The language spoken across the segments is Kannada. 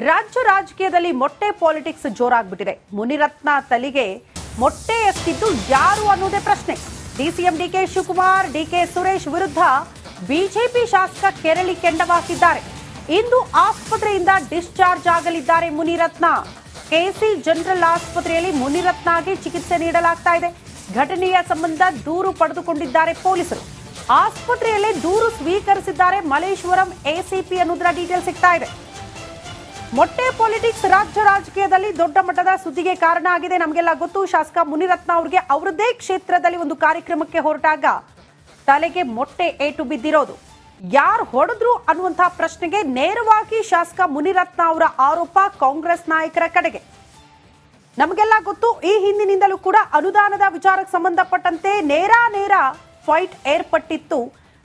ರಾಜ್ಯ ರಾಜಕೀಯದಲ್ಲಿ ಮೊಟ್ಟೆ ಪಾಲಿಟಿಕ್ಸ್ ಜೋರಾಗ್ಬಿಟ್ಟಿದೆ. ಮುನಿರತ್ನ ತಲೆಗೆ ಮೊಟ್ಟೆ ಎಸ್ತಿದ್ದು ಯಾರು ಅನ್ನೋದೇ ಪ್ರಶ್ನೆ. DCM DK Shivakumar, DK Suresh ವಿರುದ್ಧ ಬಿಜೆಪಿ ಶಾಸಕ ಕೆರಳಿ ಕೆಂಡವಾಕಿದ್ದಾರೆ. ಇಂದು ಆಸ್ಪತ್ರೆಯಿಂದ ಡಿಸ್ಚಾರ್ಜ್ ಆಗಲಿದ್ದಾರೆ ಮುನಿರತ್ನ. ಕೆಸಿ ಜನರಲ್ ಆಸ್ಪತ್ರೆಯಲ್ಲಿ ಮುನಿರತ್ನಗೆ ಚಿಕಿತ್ಸೆ ನೀಡಲಾಗ್ತಾ ಇದೆ. ಘಟನೆಯ ಸಂಬಂಧ ದೂರು ಪಡೆದುಕೊಂಡಿದ್ದಾರೆ ಪೊಲೀಸರು. ಆಸ್ಪತ್ರೆಯಲ್ಲೇ ದೂರು ಸ್ವೀಕರಿಸಿದ್ದಾರೆ ಮಲ್ಲೇಶ್ವರಂ ಎಸಿಪಿ ಅನ್ನೋದರ ಡೀಟೇಲ್ ಸಿಗ್ತಾ ಇದೆ. ಮೊಟ್ಟೆ ಪಾಲಿಟಿಕ್ಸ್ ರಾಜ್ಯ ರಾಜಕೀಯದಲ್ಲಿ ದೊಡ್ಡ ಮಟ್ಟದ ಸುದ್ದಿಗೆ ಕಾರಣ ಆಗಿದೆ. ನಮಗೆಲ್ಲ ಗೊತ್ತು, ಶಾಸಕ ಮುನಿರತ್ನ ಅವರಿಗೆ ಅವರದೇ ಕ್ಷೇತ್ರದಲ್ಲಿ ಒಂದು ಕಾರ್ಯಕ್ರಮಕ್ಕೆ ಹೊರಟಾಗ ತಲೆಗೆ ಮೊಟ್ಟೆ ಏಟು ಬಿದ್ದಿರೋದು. ಯಾರು ಹೊಡೆದ್ರು ಅನ್ನುವಂತಹ ಪ್ರಶ್ನೆಗೆ ನೇರವಾಗಿ ಶಾಸಕ ಮುನಿರತ್ನ ಅವರ ಆರೋಪ ಕಾಂಗ್ರೆಸ್ ನಾಯಕರ ಕಡೆಗೆ. ನಮಗೆಲ್ಲ ಗೊತ್ತು, ಈ ಹಿಂದಿನಿಂದಲೂ ಕೂಡ ಅನುದಾನದ ವಿಚಾರಕ್ಕೆ ಸಂಬಂಧಪಟ್ಟಂತೆ ನೇರ ಫೈಟ್ ಏರ್ಪಟ್ಟಿತ್ತು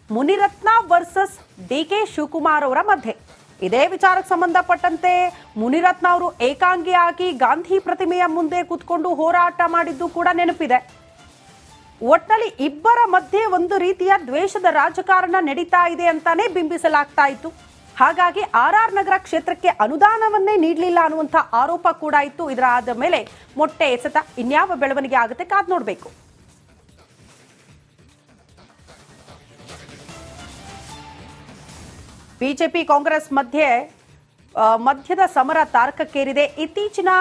ಮುನಿರತ್ನ ವರ್ಸಸ್ ಡಿಕೆ ಶಿವಕುಮಾರ್ ಅವರ ಮಧ್ಯೆ. ಇದೇ ವಿಚಾರಕ್ಕೆ ಸಂಬಂಧಪಟ್ಟಂತೆ ಮುನಿರತ್ನ ಅವರು ಏಕಾಂಗಿಯಾಗಿ ಗಾಂಧಿ ಪ್ರತಿಮೆಯ ಮುಂದೆ ಕೂತ್ಕೊಂಡು ಹೋರಾಟ ಮಾಡಿದ್ದು ಕೂಡ ನೆನಪಿದೆ. ಒಟ್ಟಲ್ಲಿ ಇಬ್ಬರ ಮಧ್ಯೆ ಒಂದು ರೀತಿಯ ದ್ವೇಷದ ರಾಜಕಾರಣ ನಡೀತಾ ಇದೆ ಅಂತಾನೆ ಬಿಂಬಿಸಲಾಗ್ತಾ ಇತ್ತು. ಹಾಗಾಗಿ ಆರ್ ನಗರ ಕ್ಷೇತ್ರಕ್ಕೆ ಅನುದಾನವನ್ನೇ ನೀಡಲಿಲ್ಲ ಅನ್ನುವಂಥ ಆರೋಪ ಕೂಡ ಇತ್ತು. ಇದರ ಆದ ಮೇಲೆ ಮೊಟ್ಟೆ ಎಸೆತ ಇನ್ಯಾವ ಬೆಳವಣಿಗೆ ಆಗುತ್ತೆ ಕಾದ್ ನೋಡಬೇಕು. ಬಿಜೆಪಿ ಕಾಂಗ್ರೆಸ್ ಮಧ್ಯದ ಸಮರ ತಾರಕಕ್ಕೇರಿದೆ. ಇತ್ತೀಚಿನ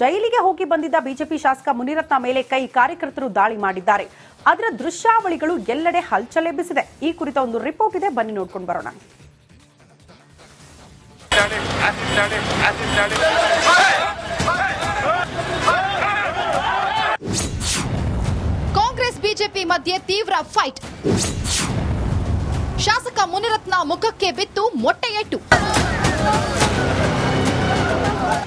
ಜೈಲಿಗೆ ಹೋಗಿ ಬಂದಿದ್ದ ಬಿಜೆಪಿ ಶಾಸಕ ಮುನಿರತ್ನ ಮೇಲೆ ಕಾರ್ಯಕರ್ತರು ದಾಳಿ ಮಾಡಿದ್ದಾರೆ. ಅದರ ದೃಶ್ಯಾವಳಿಗಳು ಎಲ್ಲೆಡೆ ಹಲ್ಚಲ್ ಎಬ್ಬಿಸಿದೆ. ಈ ಕುರಿತ ಒಂದು ರಿಪೋರ್ಟ್ ಇದೆ, ಬನ್ನಿ ನೋಡ್ಕೊಂಡು ಬರೋಣ. ಕಾಂಗ್ರೆಸ್ ಬಿಜೆಪಿ ಮಧ್ಯೆ ತೀವ್ರ ಫೈಟ್. ಶಾಸಕ ಮುನಿರತ್ನ ಮುಖಕ್ಕೆ ಬಿತ್ತು ಮೊಟ್ಟೆ ಏಟು.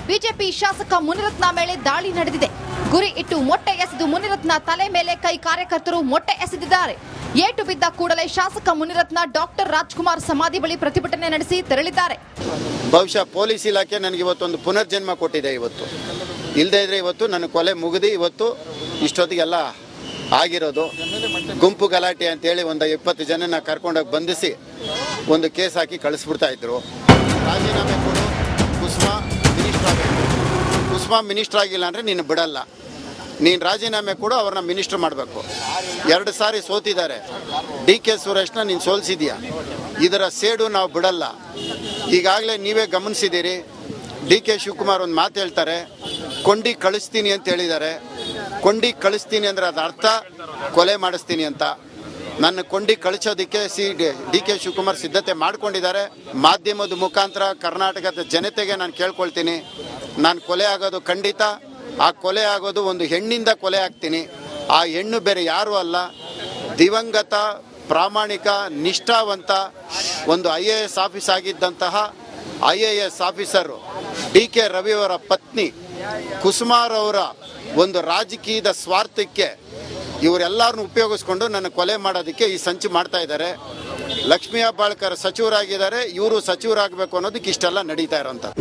ಬಿಜೆಪಿ ಶಾಸಕ ಮುನಿರತ್ನ ಮೇಲೆ ದಾಳಿ ನಡೆದಿದೆ. ಗುರಿ ಇಟ್ಟು ಮೊಟ್ಟೆ ಎಸೆದು ಮುನಿರತ್ನ ತಲೆ ಮೇಲೆ ಕಾರ್ಯಕರ್ತರು ಮೊಟ್ಟೆ ಎಸೆದಿದ್ದಾರೆ. ಏಟು ಬಿದ್ದ ಕೂಡಲೇ ಶಾಸಕ ಮುನಿರತ್ನ ಡಾಕ್ಟರ್ ರಾಜ್ಕುಮಾರ್ ಸಮಾಧಿ ಬಳಿ ಪ್ರತಿಭಟನೆ ನಡೆಸಿ ತೆರಳಿದ್ದಾರೆ. ಬಹುಶಃ ಪೊಲೀಸ್ ಇಲಾಖೆ ನನಗೆ ಇವತ್ತೊಂದು ಪುನರ್ಜನ್ಮ ಕೊಟ್ಟಿದೆ. ಇವತ್ತು ಇಲ್ಲದೇ ಇದ್ರೆ ಇವತ್ತು ನನ್ನ ಕೊಲೆ ಮುಗಿದು ಇವತ್ತು ಇಷ್ಟೊತ್ತಿಗೆಲ್ಲ ಆಗಿರೋದು. ಗುಂಪು ಗಲಾಟೆ ಅಂತೇಳಿ ಒಂದು 20 ಜನನ ಕರ್ಕೊಂಡೋಗಿ ಬಂಧಿಸಿ ಒಂದು ಕೇಸ್ ಹಾಕಿ ಕಳಿಸ್ಬಿಡ್ತಾ ಇದ್ರು. ರಾಜೀನಾಮೆ ಕೊಡು, ಕುಸುಮಾ ಮಿನಿಸ್ಟರ್ ಆಗಿಲ್ಲ ಅಂದರೆ ನೀನು ಬಿಡಲ್ಲ, ನೀನು ರಾಜೀನಾಮೆ ಕೊಡು, ಅವ್ರನ್ನ ಮಿನಿಸ್ಟರ್ ಮಾಡಬೇಕು. 2 ಸಾರಿ ಸೋತಿದ್ದಾರೆ. ಡಿಕೆ ಸುರೇಶ್ನ ನೀನು ಸೋಲಿಸಿದ್ಯಾ, ಇದರ ಸೇಡು ನಾವು ಬಿಡಲ್ಲ. ಈಗಾಗಲೇ ನೀವೇ ಗಮನಿಸಿದ್ದೀರಿ, ಡಿಕೆ ಶಿವಕುಮಾರ್ ಒಂದು ಮಾತು ಹೇಳ್ತಾರೆ, ಕೊಂಡಿ ಕಳಿಸ್ತೀನಿ ಅಂತ ಹೇಳಿದ್ದಾರೆ. ಕೊಂಡಿ ಕಳಿಸ್ತೀನಿ ಅಂದರೆ ಅದರ ಅರ್ಥ ಕೊಲೆ ಮಾಡಿಸ್ತೀನಿ ಅಂತ. ನನ್ನ ಕೊಂಡಿ ಕಳಿಸೋದಕ್ಕೆ ಡಿಕೆ ಶಿವಕುಮಾರ್ ಸಿದ್ಧತೆ ಮಾಡ್ಕೊಂಡಿದ್ದಾರೆ. ಮಾಧ್ಯಮದ ಮುಖಾಂತರ ಕರ್ನಾಟಕದ ಜನತೆಗೆ ನಾನು ಕೇಳ್ಕೊಳ್ತೀನಿ, ನಾನು ಕೊಲೆ ಆಗೋದು ಖಂಡಿತ. ಆ ಕೊಲೆ ಆಗೋದು ಒಂದು ಹೆಣ್ಣಿಂದ ಕೊಲೆ ಆಗ್ತೀನಿ. ಆ ಹೆಣ್ಣು ಬೇರೆ ಯಾರೂ ಅಲ್ಲ, ದಿವಂಗತ ಪ್ರಾಮಾಣಿಕ ನಿಷ್ಠಾವಂತ ಒಂದು IAS ಆಫೀಸ್ ಆಗಿದ್ದಂತಹ IAS ಆಫೀಸರು DK ರವಿಯವರ ಪತ್ನಿ ಕುಸುಮಾರ್ ಅವರ ಒಂದು ರಾಜಕೀಯದ ಸ್ವಾರ್ಥಕ್ಕೆ ಇವರೆಲ್ಲರನ್ನು ಉಪಯೋಗಿಸ್ಕೊಂಡು ನನ್ನ ಕೊಲೆ ಮಾಡೋದಕ್ಕೆ ಈ ಸಂಚು ಮಾಡ್ತಾ ಇದ್ದಾರೆ. ಲಕ್ಷ್ಮೀ ಹೆಬ್ಬಾಳ್ಕರ್ ಸಚಿವರಾಗಿದ್ದಾರೆ, ಇವರು ಸಚಿವರಾಗಬೇಕು ಅನ್ನೋದಕ್ಕೆ ಇಷ್ಟೆಲ್ಲ ನಡೀತಾ ಇರೋಂಥದ್ದು.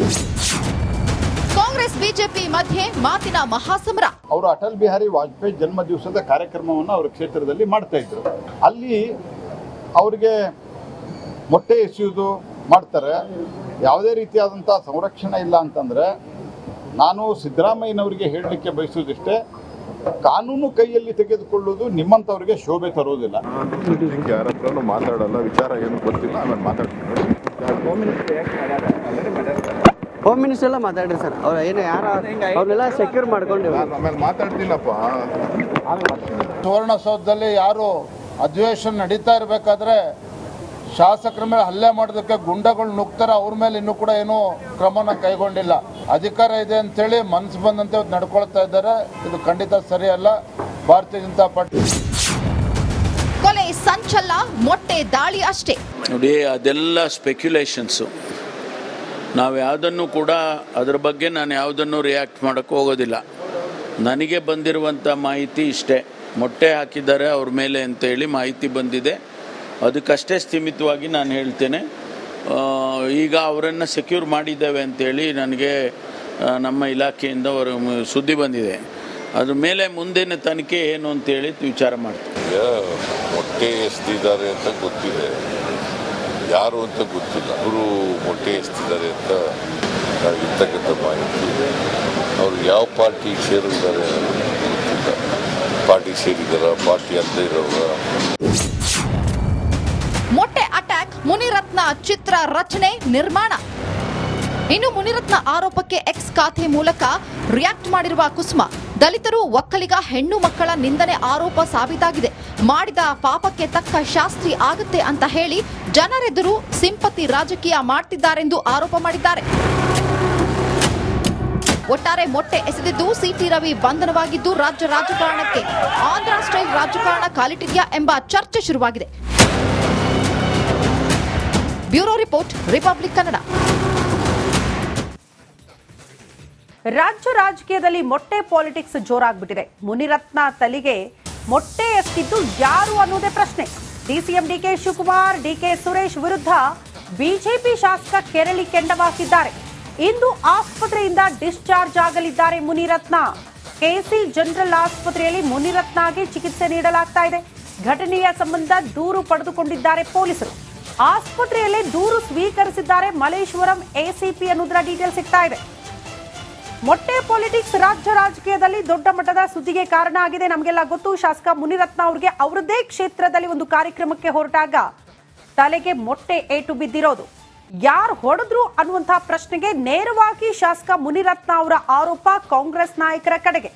ಕಾಂಗ್ರೆಸ್ ಬಿಜೆಪಿ ಮಧ್ಯೆ ಮಾತಿನ ಮಹಾಸಮರ. ಅವರು ಅಟಲ್ ಬಿಹಾರಿ ವಾಜಪೇಯಿ ಜನ್ಮ ದಿವಸದ ಕಾರ್ಯಕ್ರಮವನ್ನು ಅವರ ಕ್ಷೇತ್ರದಲ್ಲಿ ಮಾಡ್ತಾ ಇದ್ರು. ಅಲ್ಲಿ ಅವರಿಗೆ ಮೊಟ್ಟೆ ಎಸೆಯುವುದು ಮಾಡ್ತಾರೆ. ಯಾವುದೇ ರೀತಿಯಾದಂಥ ಸಂರಕ್ಷಣೆ ಇಲ್ಲ ಅಂತಂದರೆ ನಾನು ಸಿದ್ದರಾಮಯ್ಯನವರಿಗೆ ಹೇಳಲಿಕ್ಕೆ ಬಯಸುವುದಿಷ್ಟೇ, ಕಾನೂನು ಕೈಯಲ್ಲಿ ತೆಗೆದುಕೊಳ್ಳುವುದು ನಿಮ್ಮಂಥವ್ರಿಗೆ ಶೋಭೆ ತರೋದಿಲ್ಲ. ಯಾರ ಹತ್ರನೂ ಮಾತಾಡಲ್ಲ, ವಿಚಾರ ಏನು ಗೊತ್ತಿಲ್ಲ, ಆಮೇಲೆ ಮಾತಾಡ್ತೀನಿ. ಹೋಮ್ ಮಿನಿಸ್ಟರ್ ಎಲ್ಲ ಮಾತಾಡ್ರಿ ಸರ್, ಅವ್ರು ಏನು ಯಾರು ಅವ್ರನ್ನೆಲ್ಲ ಸೆಕ್ಯೂರ್ ಮಾಡ್ಕೊಂಡಿವಿ. ಆಮೇಲೆ ಮಾತಾಡ್ತೀನಪ್ಪ. ಸುವರ್ಣಸೌಧದಲ್ಲಿ ಯಾರು ಅಧಿವೇಶನ ನಡೀತಾ ಇರಬೇಕಾದ್ರೆ ಶಾಸಕರ ಮೇಲೆ ಹಲ್ಲೆ ಮಾಡೋದಕ್ಕೆ ಗುಂಡಗಳು ನುಗ್ತಾರೆ, ಅವ್ರ ಮೇಲೆ ಇನ್ನೂ ಕೂಡ ಏನೂ ಕ್ರಮನ ಕೈಗೊಂಡಿಲ್ಲ. ಅಧಿಕಾರ ಇದೆ ಅಂತೇಳಿ ಮನಸ್ಸು ಬಂದಂತೆ ನಡ್ಕೊಳ್ತಾ ಇದ್ದಾರೆ. ಇದು ಖಂಡಿತ ಸರಿಯಲ್ಲ. ಭಾರತೀಯ ಜನತಾ ಪಾರ್ಟಿ ಕೊಲೆ ಸಂಚಲ್ಲ, ಮೊಟ್ಟೆ ದಾಳಿ ಅಷ್ಟೇ. ನೋಡಿ, ಅದೆಲ್ಲ ಸ್ಪೆಕ್ಯುಲೇಷನ್ಸು. ನಾವು ಯಾವುದನ್ನು ಕೂಡ ಅದರ ಬಗ್ಗೆ ನಾನು ಯಾವುದನ್ನು ರಿಯಾಕ್ಟ್ ಮಾಡೋಕ್ಕೆ ಹೋಗೋದಿಲ್ಲ. ನನಗೆ ಬಂದಿರುವಂಥ ಮಾಹಿತಿ ಇಷ್ಟೇ, ಮೊಟ್ಟೆ ಹಾಕಿದ್ದಾರೆ ಅವ್ರ ಮೇಲೆ ಅಂತೇಳಿ ಮಾಹಿತಿ ಬಂದಿದೆ. ಅದಕ್ಕಷ್ಟೇ ಸ್ಥಿಮಿತವಾಗಿ ನಾನು ಹೇಳ್ತೇನೆ. ಈಗ ಅವರನ್ನು ಸೆಕ್ಯೂರ್ ಮಾಡಿದ್ದೇವೆ ಅಂತೇಳಿ ನನಗೆ ನಮ್ಮ ಇಲಾಖೆಯಿಂದ ಸುದ್ದಿ ಬಂದಿದೆ. ಅದ್ರ ಮೇಲೆ ಮುಂದಿನ ತನಿಖೆ ಏನು ಅಂತೇಳಿ ವಿಚಾರ ಮಾಡ್ತೀವಿ. ಮೊಟ್ಟೆ ಎಸ್ದಿದ್ದಾರೆ ಅಂತ ಗೊತ್ತಿದೆ, ಯಾರು ಅಂತ ಗೊತ್ತಿಲ್ಲ. ಅವರು ಮೊಟ್ಟೆ ಎಸ್ತಿದ್ದಾರೆ ಅಂತ ಇರ್ತಕ್ಕಂಥ ಮಾಹಿತಿ ಅವರು ಯಾವ ಪಾರ್ಟಿ ಸೇರಿದ್ದಾರೆ ಗೊತ್ತಿಲ್ಲ. ಪಾರ್ಟಿ ಸೇರಿದಾರ, ಪಾರ್ಟಿ ಅಂತ ಇರೋರ. ಮೊಟ್ಟೆ ಅಟ್ಯಾಕ್, ಮುನಿರತ್ನ ಚಿತ್ರ ರಚನೆ ನಿರ್ಮಾಣ. ಇನ್ನು ಮುನಿರತ್ನ ಆರೋಪಕ್ಕೆ ಎಕ್ಸ್ ಖಾತೆ ಮೂಲಕ ರಿಯಾಕ್ಟ್ ಮಾಡಿರುವ ಕುಸುಮ, ದಲಿತರು, ಒಕ್ಕಲಿಗ, ಹೆಣ್ಣು ಮಕ್ಕಳ ನಿಂದನೆ ಆರೋಪ ಸಾಬೀತಾಗಿದೆ, ಮಾಡಿದ ಪಾಪಕ್ಕೆ ತಕ್ಕ ಶಾಸ್ತಿ ಆಗುತ್ತೆ ಅಂತ ಹೇಳಿ ಜನರೆದುರು ಸಿಂಪತಿ ರಾಜಕೀಯ ಮಾಡ್ತಿದ್ದಾರೆಂದು ಆರೋಪ ಮಾಡಿದ್ದಾರೆ. ಒಟ್ಟಾರೆ ಮೊಟ್ಟೆ ಎಸೆದಿದ್ದು ಸಿಟಿ ರವಿ ಬಂಧನವಾಗಿದ್ದು ರಾಜ್ಯ ರಾಜಕಾರಣಕ್ಕೆ ಆಂಧ್ರ ಸ್ಟೈಲ್ ರಾಜಕಾರಣ ಕಾಲಿಟ್ಟಿದ್ಯಾ ಎಂಬ ಚರ್ಚೆ ಶುರುವಾಗಿದೆ. Bureau report, republic Kannada. ರಾಜ್ಯ ರಾಜಕೀಯದಲ್ಲಿ ಮೊಟ್ಟೆ ಪಾಲಿಟಿಕ್ಸ್ ಜೋರಾಗ್ಬಿಟ್ಟಿದೆ. ಮುನಿರತ್ನ ತಲೆಗೆ ಮೊಟ್ಟೆ ಎಸೆದಿದ್ದು ಯಾರು ಅನ್ನೋದೇ ಪ್ರಶ್ನೆ. DCM DK Shivakumar, DK Suresh ವಿರುದ್ಧ ಬಿಜೆಪಿ ಶಾಸಕ ಕೆರಳಿ ಕೆಂಡವಾಕಿದ್ದಾರೆ. ಇಂದು ಆಸ್ಪತ್ರೆಯಿಂದ ಡಿಸ್ಚಾರ್ಜ್ ಆಗಲಿದ್ದಾರೆ ಮುನಿರತ್ನ. ಕೆಸಿ ಜನರಲ್ ಆಸ್ಪತ್ರೆಯಲ್ಲಿ ಮುನಿರತ್ನಗೆ ಚಿಕಿತ್ಸೆ ನೀಡಲಾಗ್ತಾ ಇದೆ. ಘಟನೆಯ ಸಂಬಂಧ ದೂರು ಪಡೆದುಕೊಂಡಿದ್ದಾರೆ ಪೊಲೀಸರು. ಆಸ್ಪತ್ರೆಯಲ್ಲೇ ದೂರು ಸ್ವೀಕರಿಸಿದ್ದಾರೆ ಮಲ್ಲೇಶ್ವರಂ ಎಸಿಪಿ ಅನ್ನೋದರ ಡೀಟೇಲ್ ಸಿಗ್ತಾ ಇದೆ. ಮೊಟ್ಟೆ ಪಾಲಿಟಿಕ್ಸ್ ರಾಜ್ಯ ರಾಜಕೀಯದಲ್ಲಿ ದೊಡ್ಡ ಮಟ್ಟದ ಸುದ್ದಿಗೆ ಕಾರಣ ಆಗಿದೆ. ನಮಗೆಲ್ಲ ಗೊತ್ತು, ಶಾಸಕ ಮುನಿರತ್ನ ಅವರಿಗೆ ಅವರದೇ ಕ್ಷೇತ್ರದಲ್ಲಿ ಒಂದು ಕಾರ್ಯಕ್ರಮಕ್ಕೆ ಹೊರಟಾಗ ತಲೆಗೆ ಮೊಟ್ಟೆ ಏಟು ಬಿದ್ದಿರೋದು. ಯಾರು ಹೊಡೆದ್ರು ಅನ್ನುವಂತಹ ಪ್ರಶ್ನೆಗೆ ನೇರವಾಗಿ ಶಾಸಕ ಮುನಿರತ್ನ ಅವರ ಆರೋಪ ಕಾಂಗ್ರೆಸ್ ನಾಯಕರ ಕಡೆಗೆ.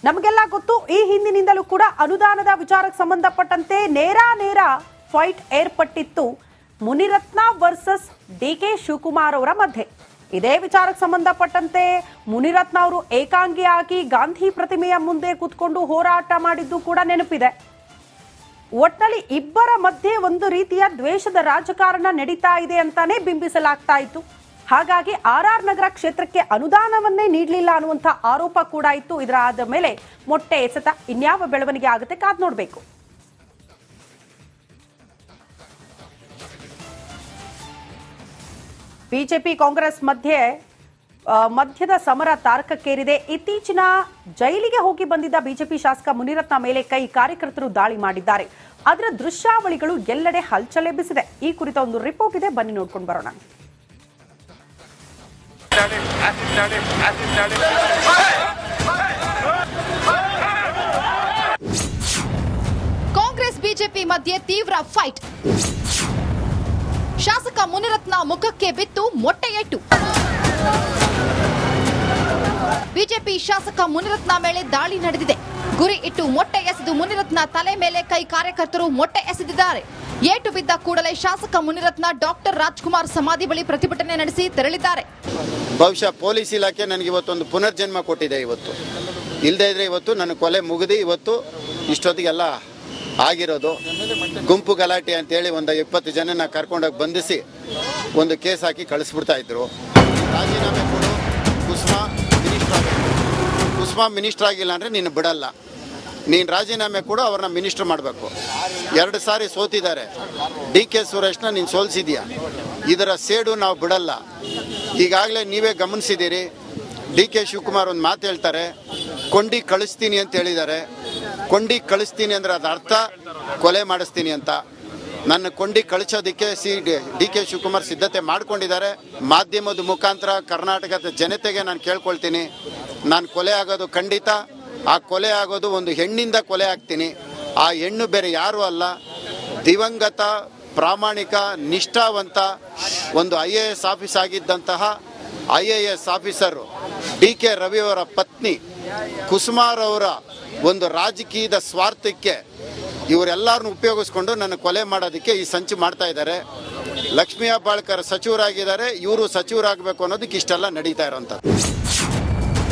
ನಮಗೆಲ್ಲ ಗೊತ್ತು, ಈ ಹಿಂದಿನಿಂದಲೂ ಕೂಡ ಅನುದಾನದ ವಿಚಾರಕ್ಕೆ ಸಂಬಂಧಪಟ್ಟಂತೆ ನೇರ ಫೈಟ್ ಏರ್ಪಟ್ಟಿತ್ತು ಮುನಿರತ್ನ ವರ್ಸಸ್ ಡಿಕೆ ಶಿವಕುಮಾರ್ ಅವರ ಮಧ್ಯೆ. ಇದೇ ವಿಚಾರಕ್ಕೆ ಸಂಬಂಧಪಟ್ಟಂತೆ ಮುನಿರತ್ನ ಅವರು ಏಕಾಂಗಿಯಾಗಿ ಗಾಂಧಿ ಪ್ರತಿಮೆಯ ಮುಂದೆ ಕೂತ್ಕೊಂಡು ಹೋರಾಟ ಮಾಡಿದ್ದು ಕೂಡ ನೆನಪಿದೆ. ಒಟ್ಟಲ್ಲಿ ಇಬ್ಬರ ಮಧ್ಯೆ ಒಂದು ರೀತಿಯ ದ್ವೇಷದ ರಾಜಕಾರಣ ನಡೀತಾ ಇದೆ ಅಂತಾನೆ ಬಿಂಬಿಸಲಾಗ್ತಾ ಇತ್ತು. ಹಾಗಾಗಿ ಆರ್ ನಗರ ಕ್ಷೇತ್ರಕ್ಕೆ ಅನುದಾನವನ್ನೇ ನೀಡಲಿಲ್ಲ ಅನ್ನುವಂಥ ಆರೋಪ ಕೂಡ ಇತ್ತು. ಇದರ ಆದ ಮೇಲೆ ಮೊಟ್ಟೆ ಎಸೆತ ಇನ್ಯಾವ ಬೆಳವಣಿಗೆ ಆಗುತ್ತೆ ಕಾದ್ ನೋಡಬೇಕು. ಬಿಜೆಪಿ ಕಾಂಗ್ರೆಸ್ ಮಧ್ಯದ ಸಮರ ತಾರಕಕ್ಕೇರಿದೆ. ಇತ್ತೀಚಿನ ಜೈಲಿಗೆ ಹೋಗಿ ಬಂದಿದ್ದ ಬಿಜೆಪಿ ಶಾಸಕ ಮುನಿರತ್ನ ಮೇಲೆ ಕಾರ್ಯಕರ್ತರು ದಾಳಿ ಮಾಡಿದ್ದಾರೆ. ಅದರ ದೃಶ್ಯಾವಳಿಗಳು ಎಲ್ಲೆಡೆ ಹಲ್ಚಲ್ ಎಬ್ಬಿಸಿದೆ. ಈ ಕುರಿತ ಒಂದು ರಿಪೋರ್ಟ್ ಇದೆ, ಬನ್ನಿ ನೋಡ್ಕೊಂಡು ಬರೋಣ. ಕಾಂಗ್ರೆಸ್ ಬಿಜೆಪಿ ಮಧ್ಯೆ ತೀವ್ರ ಫೈಟ್. ಶಾಸಕ ಮುನಿರತ್ನ ಮುಖಕ್ಕೆ ಬಿತ್ತು ಮೊಟ್ಟೆ ಏಟು. ಬಿಜೆಪಿ ಶಾಸಕ ಮುನಿರತ್ನ ಮೇಲೆ ದಾಳಿ ನಡೆದಿದೆ. ಗುರಿ ಇಟ್ಟು ಮೊಟ್ಟೆ ಎಸೆದು ಮುನಿರತ್ನ ತಲೆ ಮೇಲೆ ಕಾರ್ಯಕರ್ತರು ಮೊಟ್ಟೆ ಎಸೆದಿದ್ದಾರೆ. ಏಟು ಬಿದ್ದ ಕೂಡಲೇ ಶಾಸಕ ಮುನಿರತ್ನ ಡಾಕ್ಟರ್ ರಾಜ್ಕುಮಾರ್ ಸಮಾಧಿ ಬಳಿ ಪ್ರತಿಭಟನೆ ನಡೆಸಿ ತೆರಳಿದ್ದಾರೆ. ಬಹುಶಃ ಪೊಲೀಸ್ ಇಲಾಖೆ ನನಗೆ ಇವತ್ತೊಂದು ಪುನರ್ಜನ್ಮ ಕೊಟ್ಟಿದೆ. ಇವತ್ತು ಇಲ್ಲದೇ ಇದ್ರೆ ಇವತ್ತು ನನ್ನ ಕೊಲೆ ಮುಗಿದು ಇವತ್ತು ಇಷ್ಟೊತ್ತಿಗೆಲ್ಲ ಆಗಿರೋದು. ಗುಂಪು ಗಲಾಟೆ ಅಂತೇಳಿ ಒಂದು 20 ಜನನ ಕರ್ಕೊಂಡೋಗಿ ಬಂಧಿಸಿ ಒಂದು ಕೇಸ್ ಹಾಕಿ ಕಳಿಸ್ಬಿಡ್ತಾ ಇದ್ರು. ರಾಜೀನಾಮೆ ಕೊಡು, ಕುಸುಮಾ ಮಿನಿಸ್ಟರ್ ಆಗಿಲ್ಲ ಅಂದರೆ ನೀನು ಬಿಡಲ್ಲ, ನೀನು ರಾಜೀನಾಮೆ ಕೊಡು, ಅವ್ರನ್ನ ಮಿನಿಸ್ಟರ್ ಮಾಡಬೇಕು. 2 ಸಾರಿ ಸೋತಿದ್ದಾರೆ. ಡಿಕೆ ಸುರೇಶ್ನ ನೀನು ಸೋಲಿಸಿದ್ಯಾ, ಇದರ ಸೇಡು ನಾವು ಬಿಡಲ್ಲ. ಈಗಾಗಲೇ ನೀವೇ ಗಮನಿಸಿದ್ದೀರಿ, ಡಿಕೆ ಶಿವಕುಮಾರ್ ಒಂದು ಮಾತು ಹೇಳ್ತಾರೆ, ಕೊಂಡಿ ಕಳಿಸ್ತೀನಿ ಅಂತ ಹೇಳಿದ್ದಾರೆ. ಕೊಂಡಿ ಕಳಿಸ್ತೀನಿ ಅಂದರೆ ಅದರ ಅರ್ಥ ಕೊಲೆ ಮಾಡಿಸ್ತೀನಿ ಅಂತ. ನನ್ನ ಕೊಂಡಿ ಕಳಿಸೋದಕ್ಕೆ ಡಿಕೆ ಶಿವಕುಮಾರ್ ಸಿದ್ಧತೆ ಮಾಡ್ಕೊಂಡಿದ್ದಾರೆ. ಮಾಧ್ಯಮದ ಮುಖಾಂತರ ಕರ್ನಾಟಕದ ಜನತೆಗೆ ನಾನು ಕೇಳ್ಕೊಳ್ತೀನಿ, ನಾನು ಕೊಲೆ ಆಗೋದು ಖಂಡಿತ. ಆ ಕೊಲೆ ಆಗೋದು ಒಂದು ಹೆಣ್ಣಿಂದ ಕೊಲೆ ಆಗ್ತೀನಿ. ಆ ಹೆಣ್ಣು ಬೇರೆ ಯಾರೂ ಅಲ್ಲ, ದಿವಂಗತ ಪ್ರಾಮಾಣಿಕ ನಿಷ್ಠಾವಂತ ಒಂದು IAS ಆಫೀಸ್ ಆಗಿದ್ದಂತಹ IAS ಆಫೀಸರು DK ರವಿಯವರ ಪತ್ನಿ ಕುಸುಮಾರವರ ಒಂದು ರಾಜಕೀಯದ ಸ್ವಾರ್ಥಕ್ಕೆ ಇವರೆಲ್ಲರನ್ನು ಉಪಯೋಗಿಸ್ಕೊಂಡು ನನ್ನ ಕೊಲೆ ಮಾಡೋದಕ್ಕೆ ಈ ಸಂಚು ಮಾಡ್ತಾ ಇದ್ದಾರೆ. ಲಕ್ಷ್ಮೀ ಹೆಬ್ಬಾಳ್ಕರ್ ಸಚಿವರಾಗಿದ್ದಾರೆ, ಇವರು ಸಚಿವರಾಗಬೇಕು ಅನ್ನೋದಕ್ಕೆ ಇಷ್ಟೆಲ್ಲ ನಡೀತಾ ಇರೋಂಥದ್ದು.